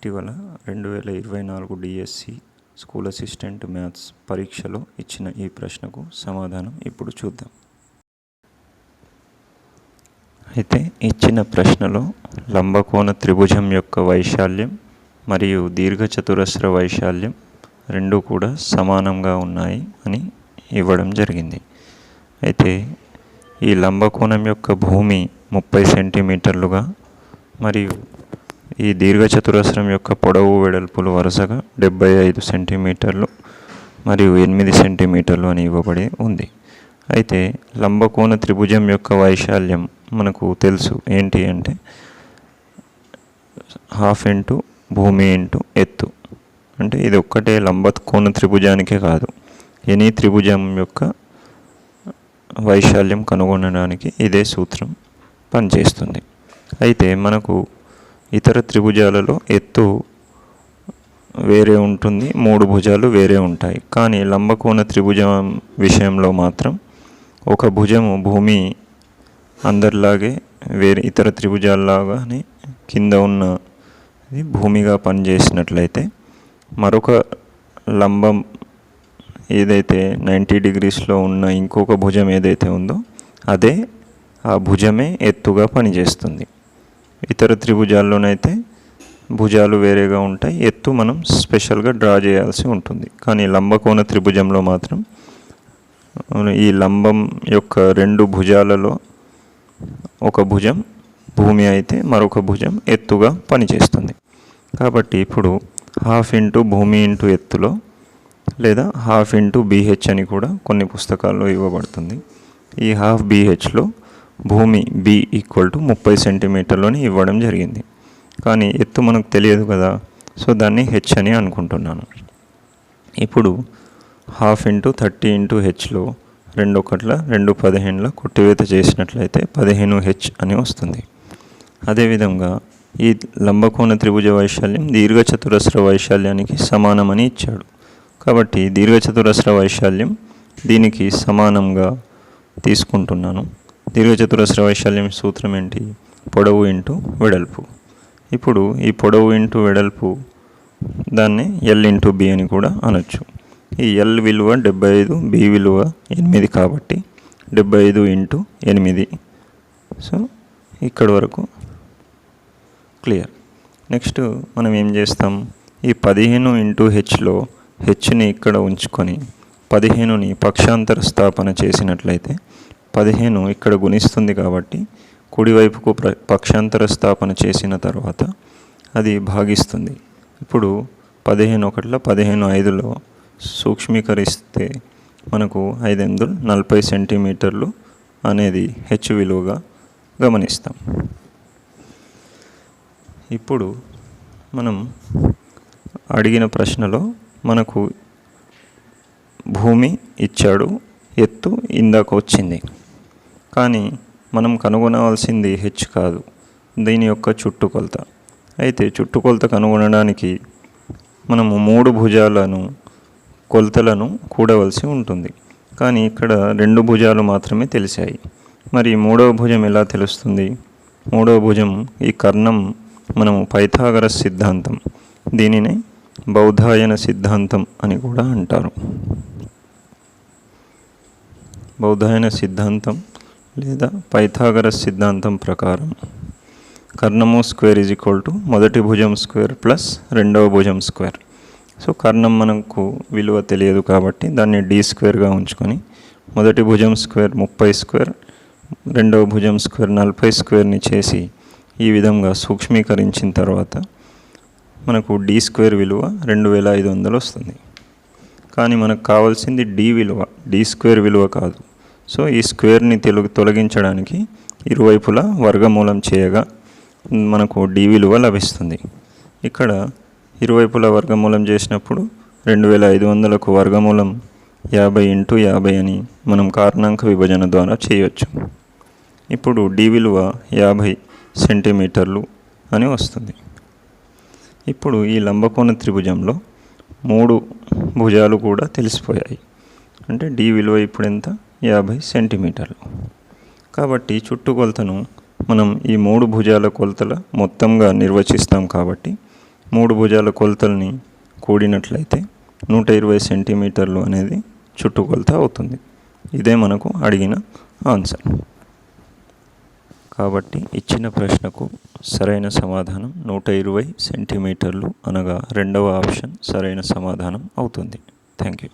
ఇటీవల 2024 DSC school assistant maths పరీక్షలో ఇచ్చిన ఈ ప్రశ్నకు సమాధానం ఇప్పుడు చూద్దాం. అయితే ఇచ్చిన ప్రశ్నలో లంబకోణ త్రిభుజం యొక్క వైశాల్యం మరియు దీర్ఘచతురస్ర వైశాల్యం రెండూ కూడా సమానంగా ఉన్నాయి అని ఇవ్వడం జరిగింది. అయితే ఈ లంబకోణం యొక్క భూమి 30 సెంటీమీటర్లుగా మరియు ఈ దీర్ఘచతురస్రం యొక్క పొడవు వెడల్పులు వరుసగా 75 సెంటీమీటర్లు మరియు 8 సెంటీమీటర్లు అని ఇవ్వబడి ఉంది. అయితే లంబకోణ త్రిభుజం యొక్క వైశాల్యం మనకు తెలుసు ఏంటి అంటే ½ ఇంటూ భూమి ఇంటూ ఎత్తు. అంటే ఇది ఒక్కటే లంబకోణ త్రిభుజానికే కాదు, ఎనీ త్రిభుజం యొక్క వైశాల్యం కనుగొనడానికి ఇదే సూత్రం పనిచేస్తుంది. అయితే మనకు ఇతర త్రిభుజాలలో ఎత్తు వేరే ఉంటుంది, 3 భుజాలు వేరే ఉంటాయి. కానీ లంబకోణ త్రిభుజం విషయంలో మాత్రం ఒక భుజము భూమి అందరిలాగే వేరే ఇతర త్రిభుజాల్లాగానే కింద ఉన్నది భూమిగా పనిచేసినట్లయితే మరొక లంబం ఏదైతే 90 డిగ్రీస్లో ఉన్న ఇంకొక భుజం ఏదైతే ఉందో అదే ఆ భుజమే ఎత్తుగా పనిచేస్తుంది. ఇతర త్రిభుజాల్లోనైతే భుజాలు వేరేగా ఉంటాయి, ఎత్తు మనం స్పెషల్గా డ్రా చేయాల్సి ఉంటుంది. కానీ లంబకోణ త్రిభుజంలో మాత్రం ఈ లంబం యొక్క 2 భుజాలలో ఒక భుజం భూమి అయితే మరొక భుజం ఎత్తుగా పనిచేస్తుంది. కాబట్టి ఇప్పుడు ½ ఇంటూ భూమి ఇంటూ ఎత్తులో లేదా ½ ఇంటూ BH అని కూడా కొన్ని పుస్తకాల్లో ఇవ్వబడుతుంది. ఈ ½ BHలో భూమి B = 30 సెంటీమీటర్లని ఇవ్వడం జరిగింది. కానీ ఎత్తు మనకు తెలియదు కదా, సో దాన్ని H అని అనుకుంటున్నాను. ఇప్పుడు ½ ఇంటూ 30 ఇంటూ Hలో 2 1 2 15 కొట్టివేత చేసినట్లయితే 15H అని వస్తుంది. అదేవిధంగా ఈ లంబకోణ త్రిభుజ వైశాల్యం దీర్ఘచతురస్ర వైశాల్యానికి సమానమని ఇచ్చాడు. కాబట్టి దీర్ఘచతురస్ర వైశాల్యం దీనికి సమానంగా తీసుకుంటున్నాను. దీర్ఘచతురస్ర వైశాల్యం సూత్రం ఏంటి? పొడవు ఇంటూ వెడల్పు. ఇప్పుడు ఈ పొడవు ఇంటూ వెడల్పు దాన్ని L ఇంటూ B అని కూడా అనొచ్చు. ఈ L విలువ 75, B విలువ 8 కాబట్టి 75 ఇంటూ 8. సో ఇక్కడి వరకు క్లియర్. నెక్స్ట్ మనం ఏం చేస్తాం, ఈ 15 ఇంటూ Hలో Hని ఇక్కడ ఉంచుకొని 15ని పక్షాంతర స్థాపన చేసినట్లయితే 15 ఇక్కడ గుణిస్తుంది కాబట్టి కుడివైపుకు పక్షాంతర స్థాపన చేసిన తర్వాత అది భాగిస్తుంది. ఇప్పుడు 15 1 15 5లో సూక్ష్మీకరిస్తే మనకు 5 8 40 సెంటీమీటర్లు అనేది H విలువగా గమనిస్తాం. ఇప్పుడు మనం అడిగిన ప్రశ్నలో మనకు భూమి ఇచ్చాడు, ఎత్తు ఇందాక వచ్చింది. కానీ మనం కనుగొనవలసింది H కాదు, దీని యొక్క చుట్టుకొలత. అయితే చుట్టుకొలత కనుగొనడానికి మనము 3 భుజాలను కొలతలను కూడవలసి ఉంటుంది. కానీ ఇక్కడ 2 భుజాలు మాత్రమే తెలిసాయి. మరి 3వ భుజం ఎలా తెలుస్తుంది? 3వ భుజం ఈ కర్ణం మనము పైథాగరస్ సిద్ధాంతం, దీనినే బౌధాయన సిద్ధాంతం అని కూడా అంటారు. బౌధాయన సిద్ధాంతం లేదా పైథాగరస్ సిద్ధాంతం ప్రకారం కర్ణము స్క్వేర్ = మొదటి భుజం స్క్వేర్ ప్లస్ రెండవ భుజం స్క్వేర్. సో కర్ణం మనకు విలువ తెలియదు కాబట్టి దాన్ని D² ఉంచుకొని మొదటి భుజం స్క్వేర్ 30², రెండవ భుజం స్క్వేర్ 40² చేసి ఈ విధంగా సూక్ష్మీకరించిన తర్వాత మనకు D² విలువ 2500 వస్తుంది. కానీ మనకు కావాల్సింది D విలువ, D² విలువ కాదు. సో ఈ స్క్వేర్ని తొలగించడానికి ఇరువైపులా వర్గమూలం చేయగా మనకు D విలువ లభిస్తుంది. ఇక్కడ ఇరువైపులా వర్గమూలం చేసినప్పుడు 2500కు వర్గమూలం 50 ఇంటూ 50 అని మనం కారణాంక విభజన ద్వారా చేయవచ్చు. ఇప్పుడు D విలువ 50 సెంటీమీటర్లు అని వస్తుంది. ఇప్పుడు ఈ లంబకోణ త్రిభుజంలో 3 భుజాలు కూడా తెలిసిపోయాయి. అంటే D విలువ ఇప్పుడు ఎంత? 50 సెంటీమీటర్లు. కాబట్టి చుట్టుకొలతను మనం ఈ 3 భుజాల కొలతల మొత్తంగా నిర్వచిస్తాం కాబట్టి మూడు భుజాల కొలతల్ని కూడినట్లయితే 120 సెంటీమీటర్లు అనేది చుట్టుకొలత అవుతుంది. ఇదే మనకు అడిగిన ఆన్సర్. కాబట్టి ఇచ్చిన ప్రశ్నకు సరైన సమాధానం 120 సెంటీమీటర్లు అనగా రెండవ ఆప్షన్ సరైన సమాధానం అవుతుంది. Thank you.